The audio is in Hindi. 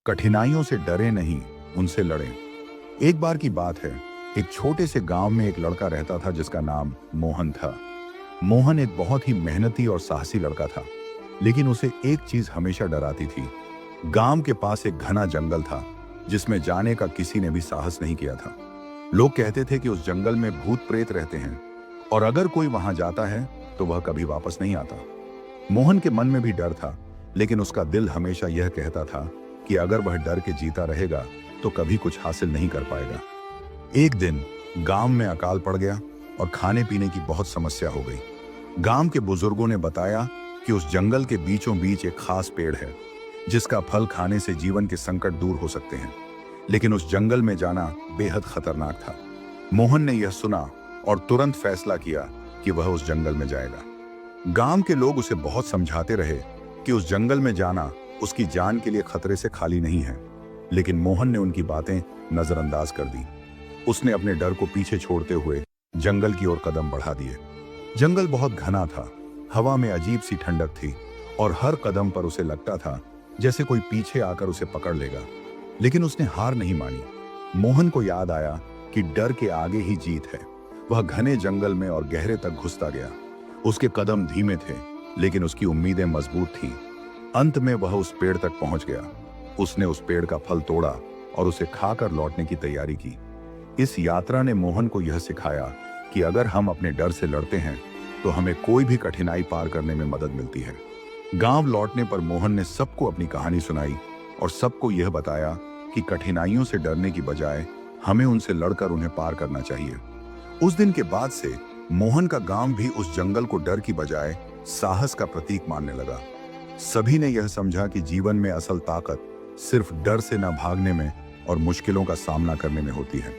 कठिनाइयों से डरे नहीं, उनसे लड़ें। एक बार की बात है, एक छोटे से गांव में एक लड़का रहता था जिसका नाम मोहन था। मोहन एक बहुत ही मेहनती और साहसी लड़का था, लेकिन उसे एक चीज हमेशा डराती थी। गांव के पास एक घना जंगल था जिसमें जाने का किसी ने भी साहस नहीं किया था। लोग कहते थे कि उस जंगल में भूत प्रेत रहते हैं और अगर कोई वहां जाता है तो वह कभी वापस नहीं आता। मोहन के मन में भी डर था, लेकिन उसका दिल हमेशा यह कहता था कि अगर वह डर के जीता रहेगा तो कभी कुछ हासिल नहीं कर पाएगा। एक दिन गांव में अकाल पड़ गया और खाने पीने की बहुत समस्या हो गई। गांव के बुजुर्गों ने बताया कि उस जंगल के बीचों बीच एक खास पेड़ है जिसका फल खाने से जीवन के संकट दूर हो सकते हैं, लेकिन उस जंगल में जाना बेहद खतरनाक था। मोहन ने यह सुना और तुरंत फैसला किया कि वह उस जंगल में जाएगा। गांव के लोग उसे बहुत समझाते रहे कि उस जंगल में जाना उसकी जान के लिए खतरे से खाली नहीं है, लेकिन मोहन ने उनकी बातें नजरअंदाज कर दी। उसने अपने डर को पीछे छोड़ते हुए जंगल की ओर कदम बढ़ा दिए। जंगल बहुत घना था, हवा में अजीब सी ठंडक थी और हर कदम पर उसे लगता था जैसे कोई पीछे आकर उसे पकड़ लेगा, लेकिन उसने हार नहीं मानी। मोहन को याद आया कि डर के आगे ही जीत है। वह घने जंगल में और गहरे तक घुसता गया। उसके कदम धीमे थे, लेकिन उसकी उम्मीदें मजबूत थीं। अंत में वह उस पेड़ तक पहुंच गया। उसने उस पेड़ का फल तोड़ा और उसे खाकर लौटने की तैयारी की। इस यात्रा ने मोहन को यह सिखाया कि अगर हम अपने डर से लड़ते हैं तो हमें कोई भी कठिनाई पार करने में मदद मिलती है। गांव लौटने पर मोहन ने सबको अपनी कहानी सुनाई और सबको यह बताया कि कठिनाइयों से डरने की बजाय हमें उनसे लड़कर उन्हें पार करना चाहिए। उस दिन के बाद से मोहन का गांव भी उस जंगल को डर की बजाय साहस का प्रतीक मानने लगा। सभी ने यह समझा कि जीवन में असल ताकत सिर्फ डर से न भागने में और मुश्किलों का सामना करने में होती है।